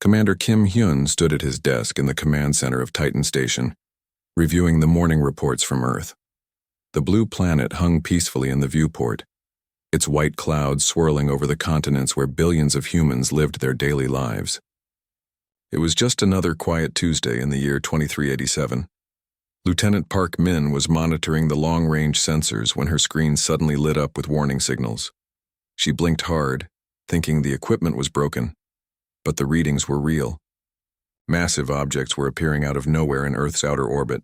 Commander Kim Hyun stood at his desk in the command center of Titan Station, reviewing the morning reports from Earth. The blue planet hung peacefully in the viewport, its white clouds swirling over the continents where billions of humans lived their daily lives. It was just another quiet Tuesday in the year 2387. Lieutenant Park Min was monitoring the long-range sensors when her screen suddenly lit up with warning signals. She blinked hard, thinking the equipment was broken, but the readings were real. Massive objects were appearing out of nowhere in Earth's outer orbit.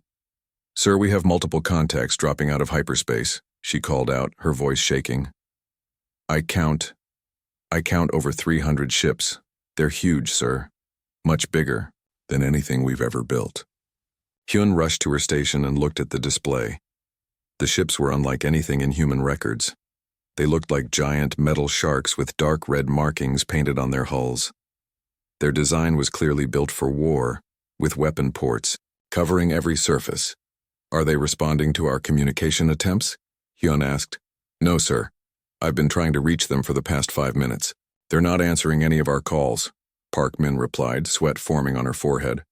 "Sir, we have multiple contacts dropping out of hyperspace," she called out, her voice shaking. I count over 300 ships. They're huge, sir. Much bigger than anything we've ever built." Hyun rushed to her station and looked at the display. The ships were unlike anything in human records. They looked like giant metal sharks with dark red markings painted on their hulls. Their design was clearly built for war, with weapon ports covering every surface. "Are they responding to our communication attempts?" Hyun asked. "No, sir. I've been trying to reach them for the past 5 minutes. They're not answering any of our calls," Park Min replied, sweat forming on her forehead.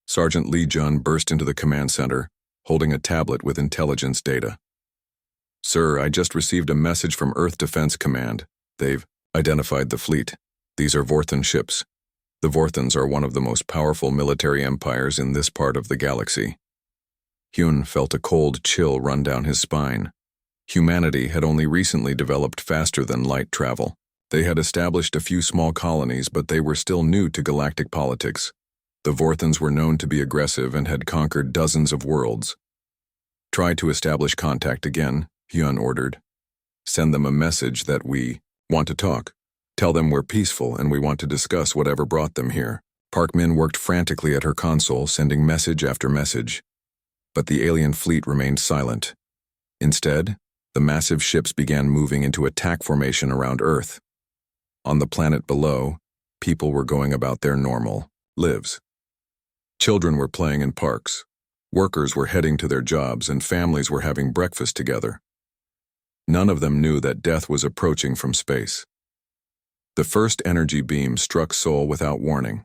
Sergeant Lee Jun burst into the command center, holding a tablet with intelligence data. "Sir, I just received a message from Earth Defense Command. They've identified the fleet. These are Vorthan ships. The Vorthans are one of the most powerful military empires in this part of the galaxy." Hyun felt a cold chill run down his spine. Humanity had only recently developed faster than light travel. They had established a few small colonies, but they were still new to galactic politics. The Vorthans were known to be aggressive and had conquered dozens of worlds. "Try to establish contact again," Hyun ordered. "Send them a message that we want to talk. Tell them we're peaceful and we want to discuss whatever brought them here." Park Min worked frantically at her console, sending message after message. But the alien fleet remained silent. Instead, the massive ships began moving into attack formation around Earth. On the planet below, people were going about their normal lives. Children were playing in parks. Workers were heading to their jobs and families were having breakfast together. None of them knew that death was approaching from space. The first energy beam struck Seoul without warning.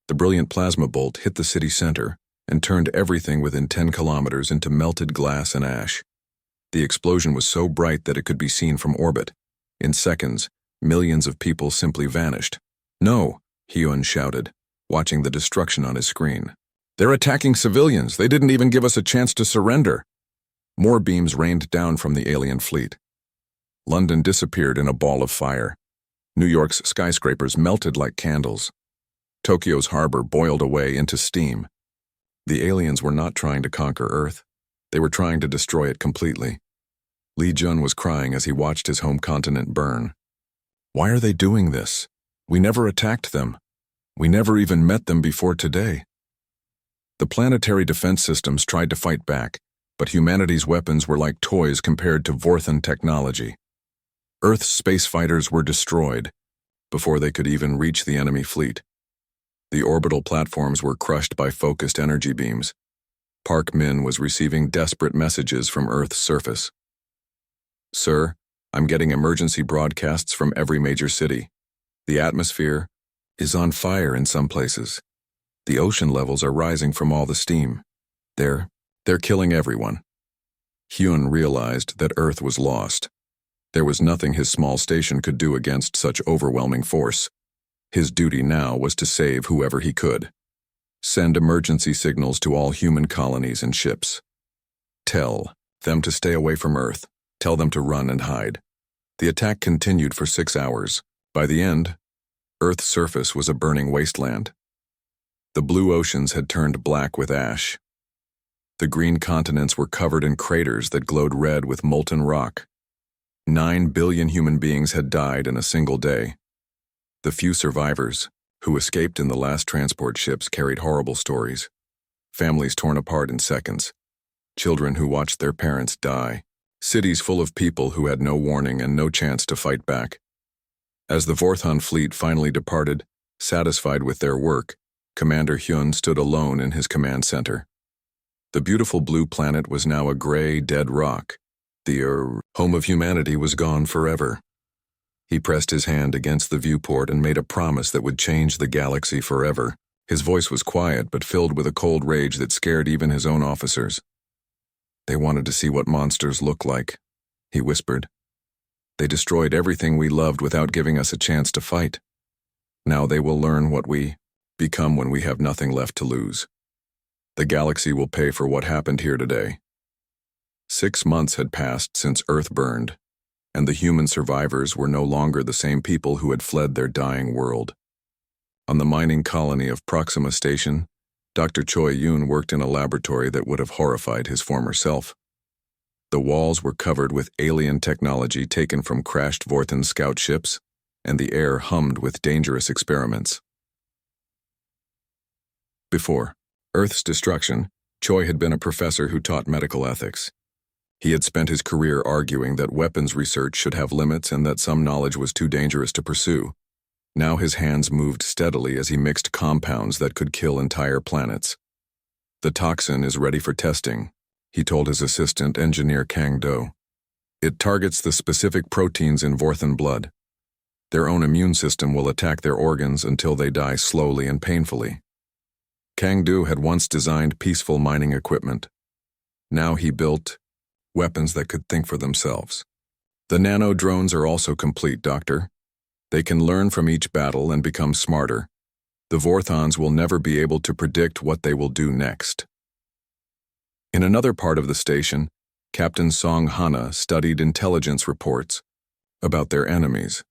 The brilliant plasma bolt hit the city center and turned everything within 10 kilometers into melted glass and ash. The explosion was so bright that it could be seen from orbit. In seconds, millions of people simply vanished. "No!" Hyun shouted, watching the destruction on his screen. "They're attacking civilians. They didn't even give us a chance to surrender." More beams rained down from the alien fleet. London disappeared in a ball of fire. New York's skyscrapers melted like candles. Tokyo's harbor boiled away into steam. The aliens were not trying to conquer Earth. They were trying to destroy it completely. Lee Jun was crying as he watched his home continent burn. "Why are they doing this? We never attacked them. We never even met them before today." The planetary defense systems tried to fight back, but humanity's weapons were like toys compared to Vorthan technology. Earth's space fighters were destroyed before they could even reach the enemy fleet. The orbital platforms were crushed by focused energy beams. Park Min was receiving desperate messages from Earth's surface. "Sir, I'm getting emergency broadcasts from every major city. The atmosphere is on fire in some places. The ocean levels are rising from all the steam. They're killing everyone." Hyun realized that Earth was lost. There was nothing his small station could do against such overwhelming force. His duty now was to save whoever he could. Send emergency signals to all human colonies and ships. Tell them to stay away from Earth. Tell them to run and hide. The attack continued for 6 hours. By the end, Earth's surface was a burning wasteland. The blue oceans had turned black with ash. The green continents were covered in craters that glowed red with molten rock. 9 billion human beings had died in a single day. The few survivors, who escaped in the last transport ships, carried horrible stories. Families torn apart in seconds. Children who watched their parents die. Cities full of people who had no warning and no chance to fight back. As the Vorthan fleet finally departed, satisfied with their work, Commander Hyun stood alone in his command center. The beautiful blue planet was now a gray, dead rock. The home of humanity was gone forever. He pressed his hand against the viewport and made a promise that would change the galaxy forever. His voice was quiet but filled with a cold rage that scared even his own officers. "They wanted to see what monsters look like," he whispered. "They destroyed everything we loved without giving us a chance to fight. Now they will learn what we become when we have nothing left to lose. The galaxy will pay for what happened here today." 6 months had passed since Earth burned, and the human survivors were no longer the same people who had fled their dying world. On the mining colony of Proxima Station, Dr. Choi Yoon worked in a laboratory that would have horrified his former self. The walls were covered with alien technology taken from crashed Vorthan scout ships, and the air hummed with dangerous experiments. Before Earth's destruction, Choi had been a professor who taught medical ethics. He had spent his career arguing that weapons research should have limits and that some knowledge was too dangerous to pursue. Now his hands moved steadily as he mixed compounds that could kill entire planets. "The toxin is ready for testing," he told his assistant engineer Kang Do. "It targets the specific proteins in Vorthan blood. Their own immune system will attack their organs until they die slowly and painfully." Kang Do had once designed peaceful mining equipment. Now he built weapons that could think for themselves. "The nano drones are also complete, Doctor. They can learn from each battle and become smarter. The Vorthons will never be able to predict what they will do next." In another part of the station, Captain Song Hana studied intelligence reports about their enemies.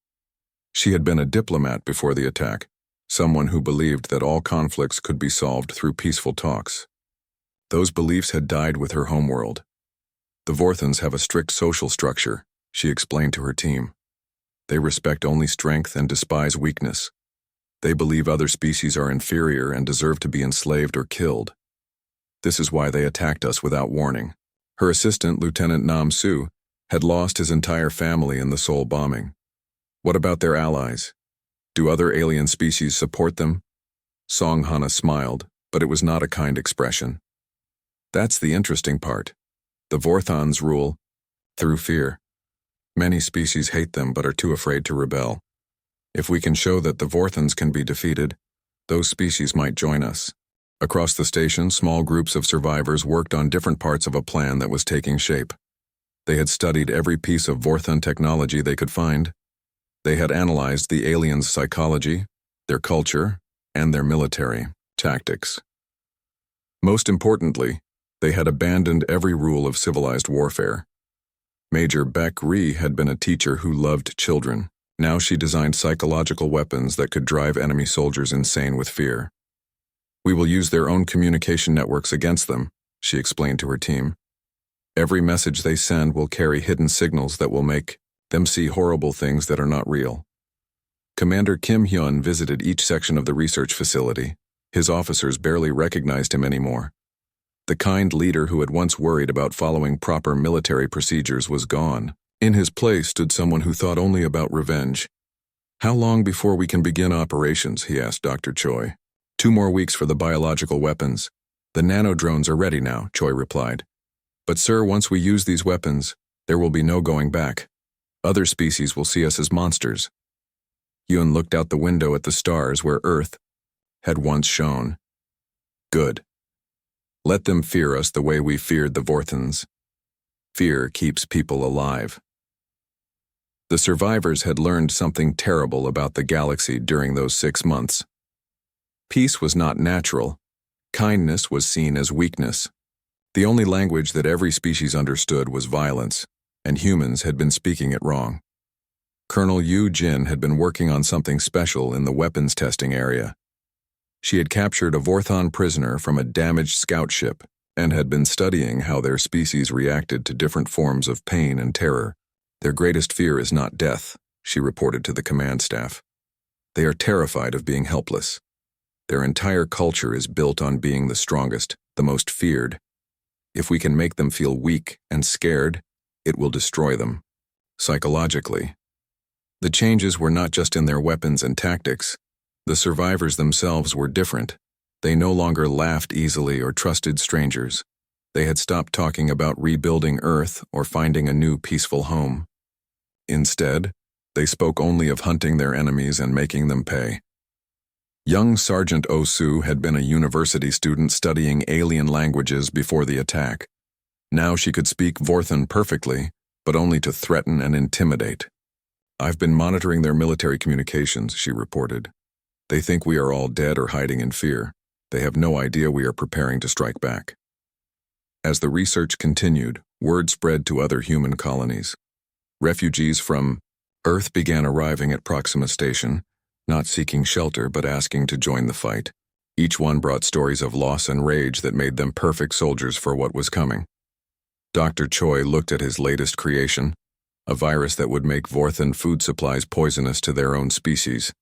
She had been a diplomat before the attack, someone who believed that all conflicts could be solved through peaceful talks. Those beliefs had died with her homeworld. "The Vorthans have a strict social structure," she explained to her team. "They respect only strength and despise weakness. They believe other species are inferior and deserve to be enslaved or killed. This is why they attacked us without warning." Her assistant, Lieutenant Nam Su, had lost his entire family in the Seoul bombing. "What about their allies? Do other alien species support them?" Song Hana smiled, but it was not a kind expression. "That's the interesting part. The Vorthons rule through fear. Many species hate them but are too afraid to rebel. If we can show that the Vorthons can be defeated, those species might join us." Across the station, small groups of survivors worked on different parts of a plan that was taking shape. They had studied every piece of Vorthon technology they could find. They had analyzed the aliens' psychology, their culture, and their military tactics. Most importantly, they had abandoned every rule of civilized warfare. Major Beck Ree had been a teacher who loved children. Now she designed psychological weapons that could drive enemy soldiers insane with fear. "We will use their own communication networks against them," she explained to her team. "Every message they send will carry hidden signals that will make them see horrible things that are not real." Commander Kim Hyun visited each section of the research facility. His officers barely recognized him anymore. The kind leader who had once worried about following proper military procedures was gone. In his place stood someone who thought only about revenge. "How long before we can begin operations?" he asked Dr. Choi. "2 more weeks for the biological weapons. The nano-drones are ready now," Choi replied. "But sir, once we use these weapons, there will be no going back. Other species will see us as monsters." Yun looked out the window at the stars where Earth had once shone. "Good. Let them fear us the way we feared the Vorthans. Fear keeps people alive." The survivors had learned something terrible about the galaxy during those 6 months. Peace was not natural. Kindness was seen as weakness. The only language that every species understood was violence, and humans had been speaking it wrong. Colonel Yu Jin had been working on something special in the weapons testing area. She had captured a Vorthon prisoner from a damaged scout ship and had been studying how their species reacted to different forms of pain and terror. "Their greatest fear is not death," she reported to the command staff. "They are terrified of being helpless. Their entire culture is built on being the strongest, the most feared. If we can make them feel weak and scared, it will destroy them. Psychologically." The changes were not just in their weapons and tactics. The survivors themselves were different. They no longer laughed easily or trusted strangers. They had stopped talking about rebuilding Earth or finding a new peaceful home. Instead, They spoke only of hunting their enemies and making them pay. Young Sergeant Osu had been a university student studying alien languages before the attack. Now she could speak Vorthan perfectly, but only to threaten and intimidate. "I've been monitoring their military communications," she reported. "They think we are all dead or hiding in fear. They have no idea we are preparing to strike back." As the research continued, word spread to other human colonies. Refugees from Earth began arriving at Proxima Station, not seeking shelter but asking to join the fight. Each one brought stories of loss and rage that made them perfect soldiers for what was coming. Dr. Choi looked at his latest creation, a virus that would make Vorthan food supplies poisonous to their own species.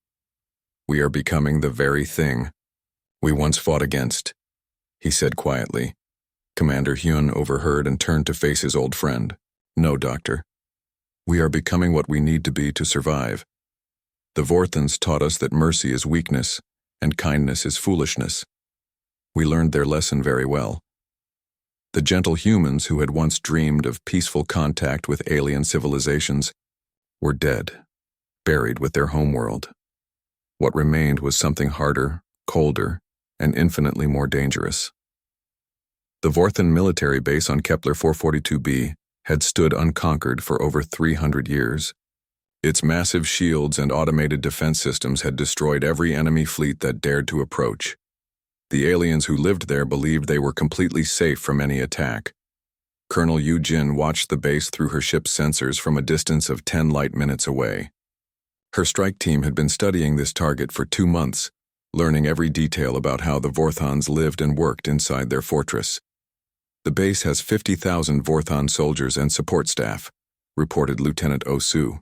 "We are becoming the very thing we once fought against," he said quietly. Commander Hyun overheard and turned to face his old friend. "No, Doctor. We are becoming what we need to be to survive. The Vorthans taught us that mercy is weakness and kindness is foolishness. We learned their lesson very well. The gentle humans who had once dreamed of peaceful contact with alien civilizations were dead, buried with their homeworld. What remained was something harder, colder, and infinitely more dangerous." The Vorthan military base on Kepler 442b had stood unconquered for over 300 years. Its massive shields and automated defense systems had destroyed every enemy fleet that dared to approach. The aliens who lived there believed they were completely safe from any attack. Colonel Yu Jin watched the base through her ship's sensors from a distance of 10 light minutes away. Her strike team had been studying this target for 2 months, learning every detail about how the Vorthans lived and worked inside their fortress. "The base has 50,000 Vorthan soldiers and support staff," reported Lieutenant Osu.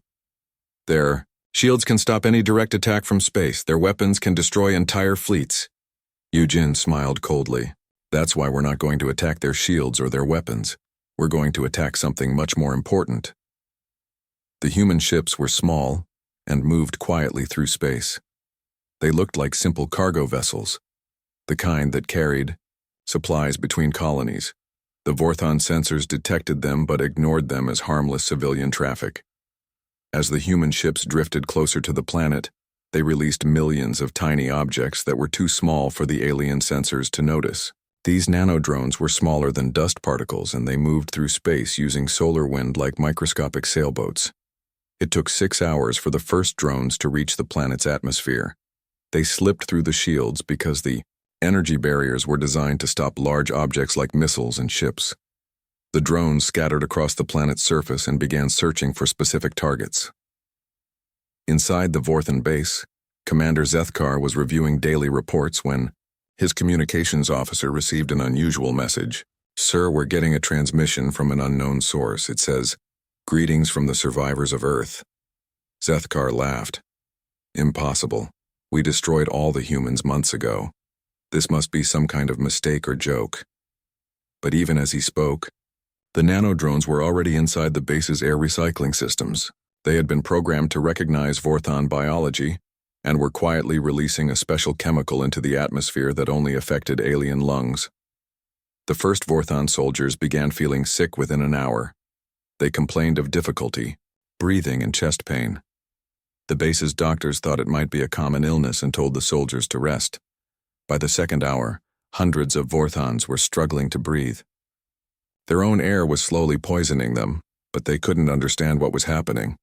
"Their shields can stop any direct attack from space. Their weapons can destroy entire fleets." Yujin smiled coldly. "That's why we're not going to attack their shields or their weapons. We're going to attack something much more important." The human ships were small and moved quietly through space. They looked like simple cargo vessels, the kind that carried supplies between colonies. The Vorthan sensors detected them but ignored them as harmless civilian traffic. As the human ships drifted closer to the planet, they released millions of tiny objects that were too small for the alien sensors to notice. These nanodrones were smaller than dust particles, and they moved through space using solar wind like microscopic sailboats. It took 6 hours for the first drones to reach the planet's atmosphere. They slipped through the shields because the energy barriers were designed to stop large objects like missiles and ships. The drones scattered across the planet's surface and began searching for specific targets. Inside the Vorthan base, Commander Zethkar was reviewing daily reports when his communications officer received an unusual message. "Sir, we're getting a transmission from an unknown source. It says, 'Greetings from the survivors of Earth.'" Zethkar laughed. "Impossible. We destroyed all the humans months ago. This must be some kind of mistake or joke." But even as he spoke, the nanodrones were already inside the base's air recycling systems. They had been programmed to recognize Vorthan biology and were quietly releasing a special chemical into the atmosphere that only affected alien lungs. The first Vorthan soldiers began feeling sick within an hour. They complained of difficulty, breathing, and chest pain. The base's doctors thought it might be a common illness and told the soldiers to rest. By the second hour, hundreds of Vorthans were struggling to breathe. Their own air was slowly poisoning them, but they couldn't understand what was happening.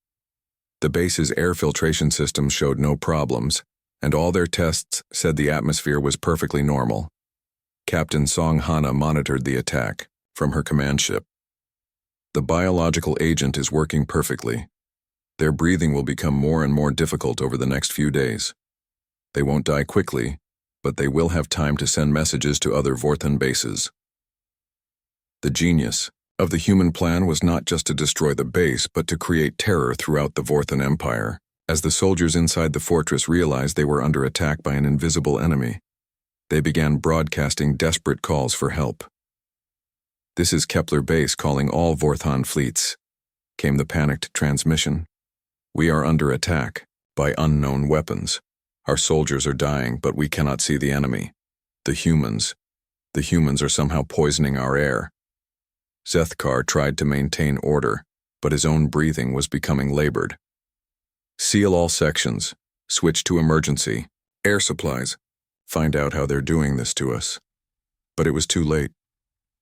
The base's air filtration system showed no problems, and all their tests said the atmosphere was perfectly normal. Captain Song Hana monitored the attack from her command ship. "The biological agent is working perfectly. Their breathing will become more and more difficult over the next few days. They won't die quickly, but they will have time to send messages to other Vorthan bases." The genius of the human plan was not just to destroy the base, but to create terror throughout the Vorthan Empire. As the soldiers inside the fortress realized they were under attack by an invisible enemy, they began broadcasting desperate calls for help. "This is Kepler Base calling all Vorthan fleets," came the panicked transmission. "We are under attack by unknown weapons. Our soldiers are dying, but we cannot see the enemy. The humans are somehow poisoning our air." Zethkar tried to maintain order, but his own breathing was becoming labored. Seal all sections. Switch to emergency. Air supplies. Find out how they're doing this to us. But it was too late.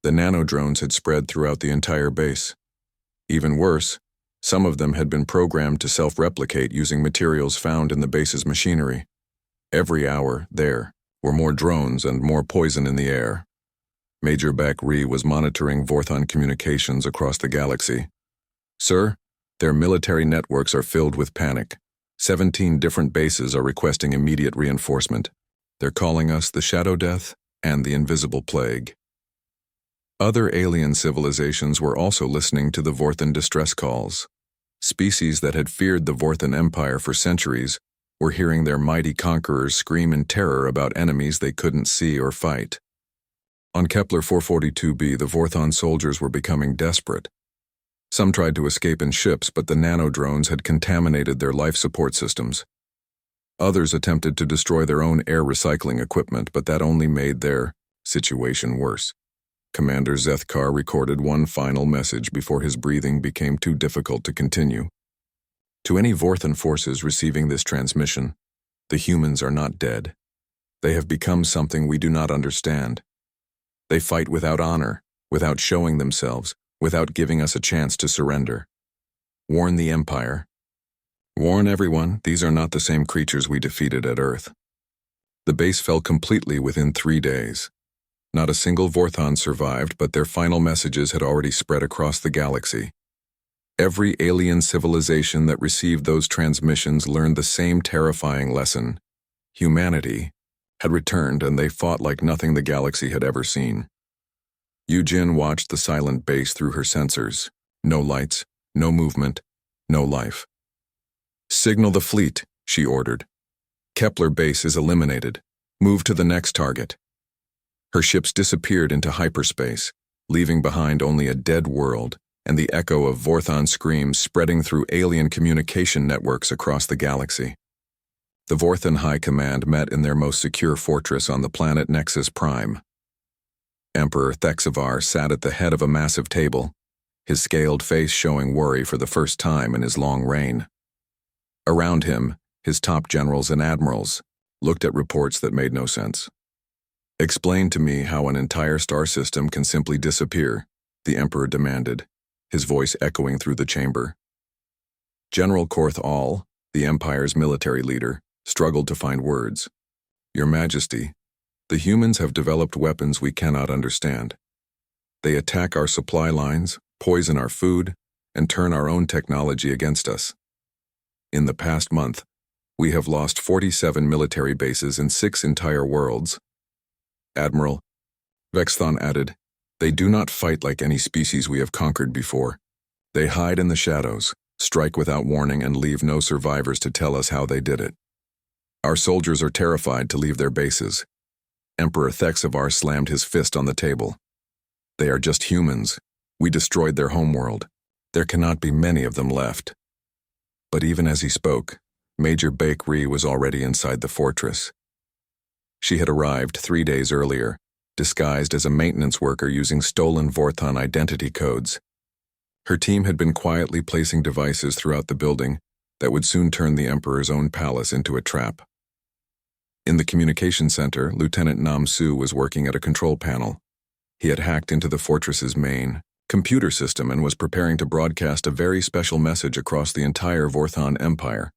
The nanodrones had spread throughout the entire base. Even worse, some of them had been programmed to self-replicate using materials found in the base's machinery. Every hour, there were more drones and more poison in the air. Major Bakri was monitoring Vorthon communications across the galaxy. Sir, their military networks are filled with panic. 17 different bases are requesting immediate reinforcement. They're calling us the Shadow Death and the Invisible Plague. Other alien civilizations were also listening to the Vorthon distress calls. Species that had feared the Vorthon Empire for centuries were hearing their mighty conquerors scream in terror about enemies they couldn't see or fight. On Kepler 442b, the Vorthon soldiers were becoming desperate. Some tried to escape in ships, but the nanodrones had contaminated their life support systems. Others attempted to destroy their own air recycling equipment, but that only made their situation worse. Commander Zethkar recorded one final message before his breathing became too difficult to continue. To any Vorthon forces receiving this transmission, the humans are not dead. They have become something we do not understand. They fight without honor, without showing themselves, without giving us a chance to surrender. Warn the Empire. Warn everyone, these are not the same creatures we defeated at Earth. The base fell completely within 3 days. Not a single Vorthon survived, but their final messages had already spread across the galaxy. Every alien civilization that received those transmissions learned the same terrifying lesson. Humanity had returned, and they fought like nothing the galaxy had ever seen. Yujin watched the silent base through her sensors. No lights, no movement, no life. Signal the fleet, she ordered. Kepler base is eliminated. Move to the next target. Her ships disappeared into hyperspace, leaving behind only a dead world and the echo of Vorthon screams spreading through alien communication networks across the galaxy. The Vorthon High Command met in their most secure fortress on the planet Nexus Prime. Emperor Thexavar sat at the head of a massive table, his scaled face showing worry for the first time in his long reign. Around him, his top generals and admirals looked at reports that made no sense. Explain to me how an entire star system can simply disappear, the Emperor demanded, his voice echoing through the chamber. General Korth All, the Empire's military leader, struggled to find words. Your Majesty, the humans have developed weapons we cannot understand. They attack our supply lines, poison our food, and turn our own technology against us. In the past month, we have lost 47 military bases in 6 entire worlds. Admiral Vexthon added, they do not fight like any species we have conquered before. They hide in the shadows, strike without warning, and leave no survivors to tell us how they did it. Our soldiers are terrified to leave their bases. Emperor Thexavar slammed his fist on the table. They are just humans. We destroyed their homeworld. There cannot be many of them left. But even as he spoke, Major Bakri was already inside the fortress. She had arrived 3 days earlier, disguised as a maintenance worker using stolen Vorthon identity codes. Her team had been quietly placing devices throughout the building that would soon turn the Emperor's own palace into a trap. In the communication center, Lieutenant Nam Su was working at a control panel. He had hacked into the fortress's main computer system and was preparing to broadcast a very special message across the entire Vorthon Empire.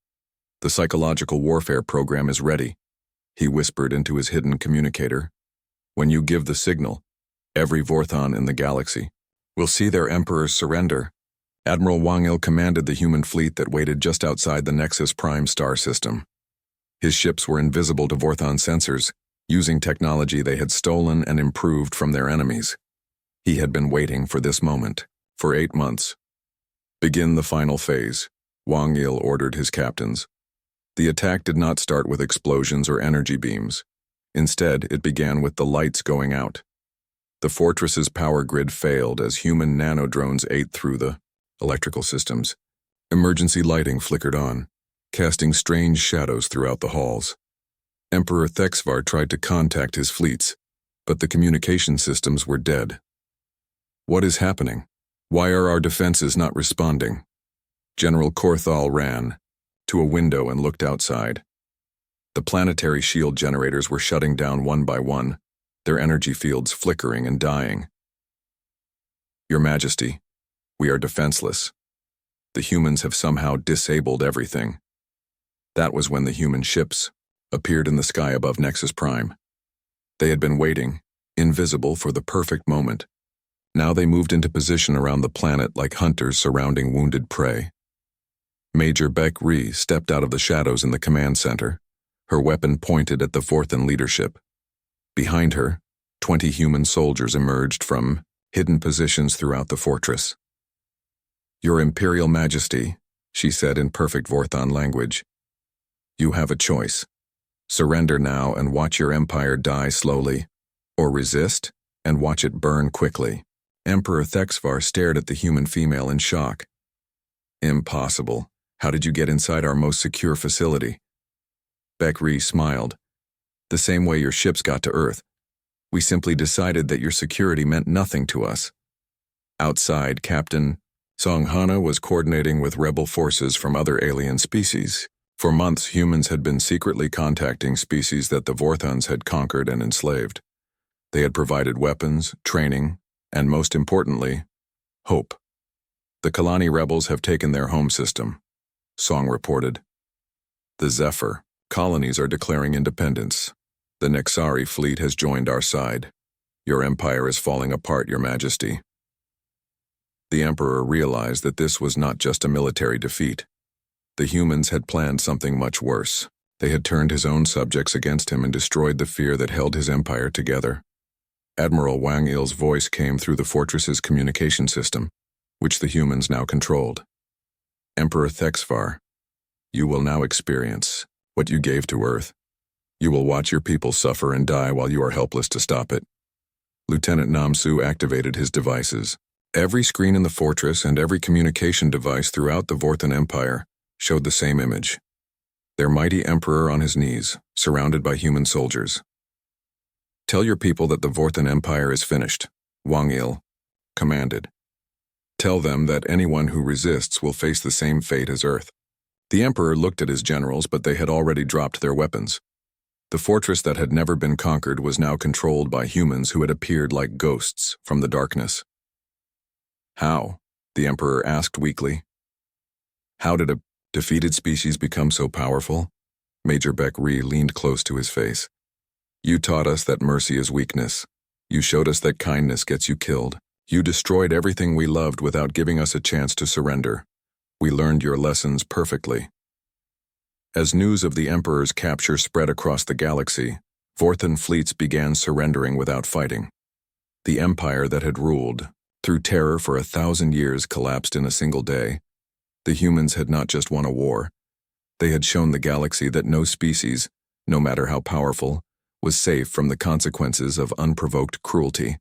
The psychological warfare program is ready, he whispered into his hidden communicator. When you give the signal, every Vorthon in the galaxy will see their emperors surrender. Admiral Wang Il commanded the human fleet that waited just outside the Nexus Prime star system. His ships were invisible to Vorthon sensors, using technology they had stolen and improved from their enemies. He had been waiting for this moment for 8 months. Begin the final phase, Wang Il ordered his captains. The attack did not start with explosions or energy beams. Instead, it began with the lights going out. The fortress's power grid failed as human nanodrones ate through the electrical systems. Emergency lighting flickered on, casting strange shadows throughout the halls. Emperor Thexvar tried to contact his fleets, but the communication systems were dead. What is happening? Why are our defenses not responding? General Korthal ran. to a window and looked outside. The planetary shield generators were shutting down one by one, their energy fields flickering and dying. Your Majesty, we are defenseless. The humans have somehow disabled everything. That was when the human ships appeared in the sky above Nexus Prime. They had been waiting, invisible, for the perfect moment. Now they moved into position around the planet like hunters surrounding wounded prey. Major Beck Ree stepped out of the shadows in the command center, her weapon pointed at the Vorthan leadership. Behind her, 20 human soldiers emerged from hidden positions throughout the fortress. Your Imperial Majesty, she said in perfect Vorthan language, you have a choice. Surrender now and watch your empire die slowly, or resist and watch it burn quickly. Emperor Thexvar stared at the human female in shock. Impossible. How did you get inside our most secure facility? Beck Ree smiled. The same way your ships got to Earth. We simply decided that your security meant nothing to us. Outside, Captain Songhana was coordinating with rebel forces from other alien species. For months, humans had been secretly contacting species that the Vorthans had conquered and enslaved. They had provided weapons, training, and most importantly, hope. The Kalani rebels have taken their home system, Song reported. The Zephyr colonies are declaring independence. The Nexari fleet has joined our side. Your empire is falling apart, Your Majesty. The Emperor realized that this was not just a military defeat. The humans had planned something much worse. They had turned his own subjects against him and destroyed the fear that held his empire together. Admiral Wang Il's voice came through the fortress's communication system, which the humans now controlled. Emperor Thexvar, you will now experience what you gave to Earth. You will watch your people suffer and die while you are helpless to stop it. Lieutenant Namsu activated his devices. Every screen in the fortress and every communication device throughout the Vorthan Empire showed the same image. Their mighty emperor on his knees, surrounded by human soldiers. Tell your people that the Vorthan Empire is finished, Wang Il commanded. Tell them that anyone who resists will face the same fate as Earth. The Emperor looked at his generals, but they had already dropped their weapons. The fortress that had never been conquered was now controlled by humans who had appeared like ghosts from the darkness. How? The Emperor asked weakly. How did a defeated species become so powerful? Major Beck Ree leaned close to his face. You taught us that mercy is weakness. You showed us that kindness gets you killed. You destroyed everything we loved without giving us a chance to surrender. We learned your lessons perfectly. As news of the Emperor's capture spread across the galaxy, Vorthan fleets began surrendering without fighting. The empire that had ruled, through terror for 1,000 years, collapsed in a single day. The humans had not just won a war. They had shown the galaxy that no species, no matter how powerful, was safe from the consequences of unprovoked cruelty.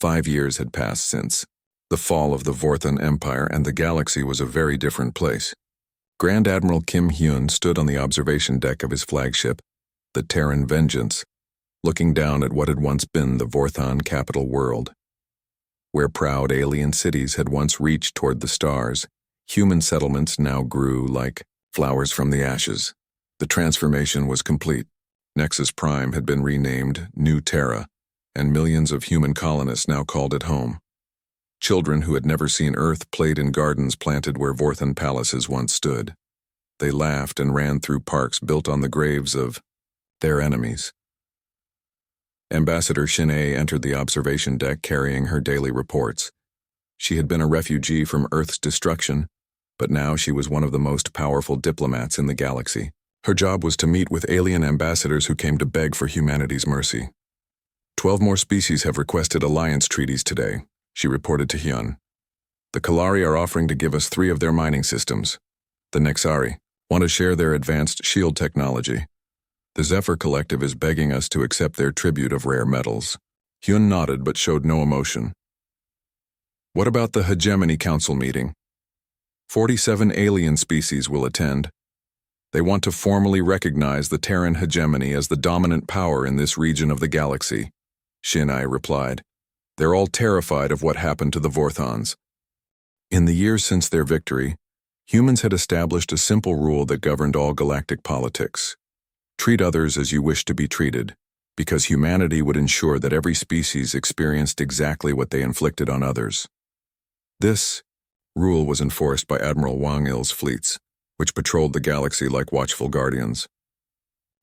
5 years had passed since the fall of the Vorthan Empire, and the galaxy was a very different place. Grand Admiral Kim Hyun stood on the observation deck of his flagship, the Terran Vengeance, looking down at what had once been the Vorthan capital world. Where proud alien cities had once reached toward the stars, human settlements now grew like flowers from the ashes. The transformation was complete. Nexus Prime had been renamed New Terra, and millions of human colonists now called it home. Children who had never seen Earth played in gardens planted where Vorthan palaces once stood. They laughed and ran through parks built on the graves of their enemies. Ambassador Shin-A entered the observation deck carrying her daily reports. She had been a refugee from Earth's destruction, but now she was one of the most powerful diplomats in the galaxy. Her job was to meet with alien ambassadors who came to beg for humanity's mercy. 12 more species have requested alliance treaties today, she reported to Hyun. The Kalari are offering to give us 3 of their mining systems. The Nexari want to share their advanced shield technology. The Zephyr Collective is begging us to accept their tribute of rare metals. Hyun nodded but showed no emotion. What about the Hegemony Council meeting? 47 alien species will attend. They want to formally recognize the Terran hegemony as the dominant power in this region of the galaxy, Shin-A replied. They're all terrified of what happened to the Vorthans. In the years since their victory, Humans had established a simple rule that governed all galactic politics. Treat others as you wish to be treated, because humanity would ensure that every species experienced exactly what they inflicted on others. This rule was enforced by Admiral Wang Il's fleets, which patrolled the galaxy like watchful guardians.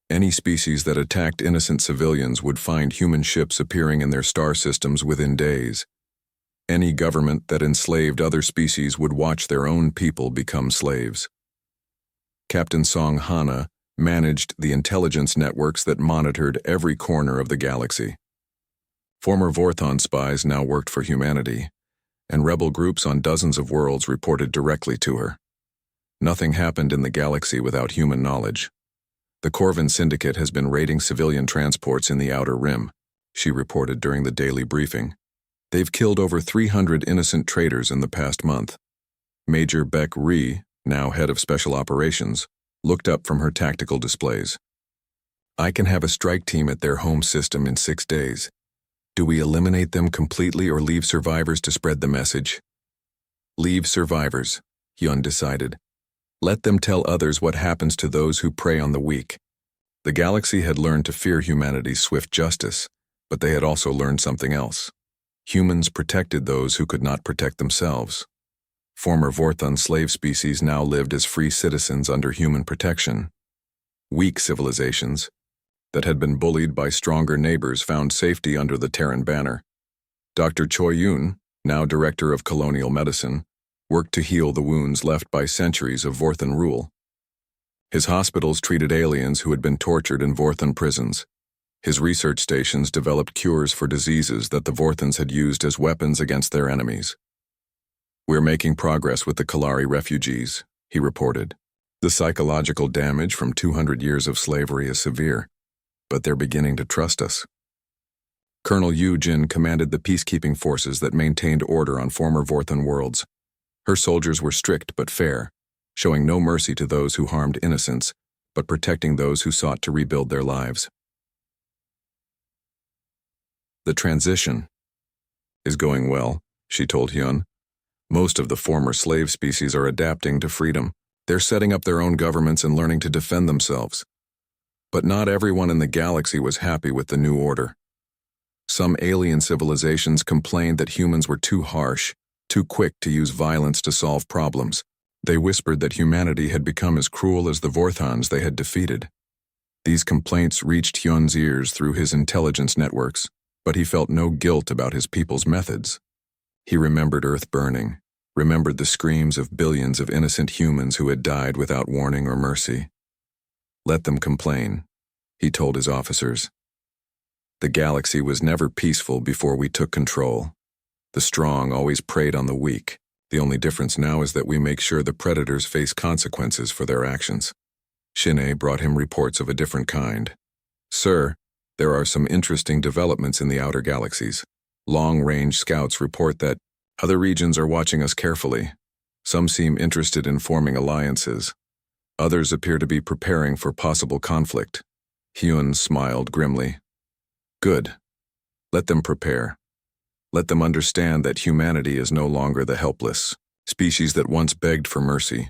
Any species that attacked innocent civilians would find human ships appearing in their star systems within days. Any government that enslaved other species would watch their own people become slaves. Captain Song Hana managed the intelligence networks that monitored every corner of the galaxy. Former Vorthon spies now worked for humanity, and rebel groups on dozens of worlds reported directly to her. Nothing happened in the galaxy without human knowledge. The Corvin Syndicate has been raiding civilian transports in the Outer Rim, she reported during the daily briefing. They've killed over 300 innocent traders in the past month. Major Beck Rhee, now head of special operations, looked up from her tactical displays. I can have a strike team at their home system in 6 days. Do we eliminate them completely or leave survivors to spread the message? Leave survivors, Hyun decided. Let them tell others what happens to those who prey on the weak. The galaxy had learned to fear humanity's swift justice, but they had also learned something else. Humans protected those who could not protect themselves. Former Vorthon slave species now lived as free citizens under human protection. Weak civilizations that had been bullied by stronger neighbors found safety under the Terran banner. Dr. Choi Yoon, now director of colonial medicine, worked to heal the wounds left by centuries of Vorthon rule. His hospitals treated aliens who had been tortured in Vorthon prisons. His research stations developed cures for diseases that the Vorthons had used as weapons against their enemies. We're making progress with the Kalari refugees, he reported. The psychological damage from 200 years of slavery is severe, but they're beginning to trust us. Colonel Yu Jin commanded the peacekeeping forces that maintained order on former Vorthon worlds. Her soldiers were strict but fair, showing no mercy to those who harmed innocents, but protecting those who sought to rebuild their lives. The transition is going well, she told Hyun. Most of the former slave species are adapting to freedom. They're setting up their own governments and learning to defend themselves. But not everyone in the galaxy was happy with the new order. Some alien civilizations complained that humans were too harsh, too quick to use violence to solve problems. They whispered that humanity had become as cruel as the Vorthons they had defeated. These complaints reached Hyun's ears through his intelligence networks, but he felt no guilt about his people's methods. He remembered Earth burning, remembered the screams of billions of innocent humans who had died without warning or mercy. Let them complain, he told his officers. The galaxy was never peaceful before we took control. The strong always preyed on the weak. The only difference now is that we make sure the predators face consequences for their actions. Shin'e brought him reports of a different kind. Sir, there are some interesting developments in the outer galaxies. Long-range scouts report that other regions are watching us carefully. Some seem interested in forming alliances. Others appear to be preparing for possible conflict. Hyun smiled grimly. Good. Let them prepare. Let them understand that humanity is no longer the helpless species that once begged for mercy.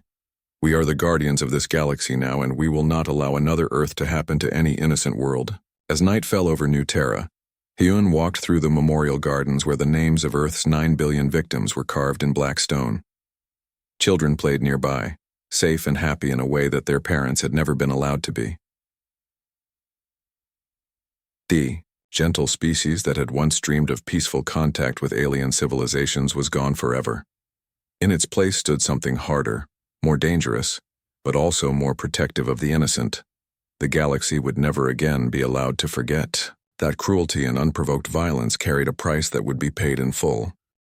We are the guardians of this galaxy now, and we will not allow another Earth to happen to any innocent world. As night fell over New Terra, Hyun walked through the memorial gardens where the names of Earth's 9 billion victims were carved in black stone. Children played nearby, safe and happy in a way that their parents had never been allowed to be. The gentle species that had once dreamed of peaceful contact with alien civilizations was gone forever. In its place stood something harder, more dangerous, but also more protective of the innocent. The galaxy would never again be allowed to forget that cruelty and unprovoked violence carried a price that would be paid in full.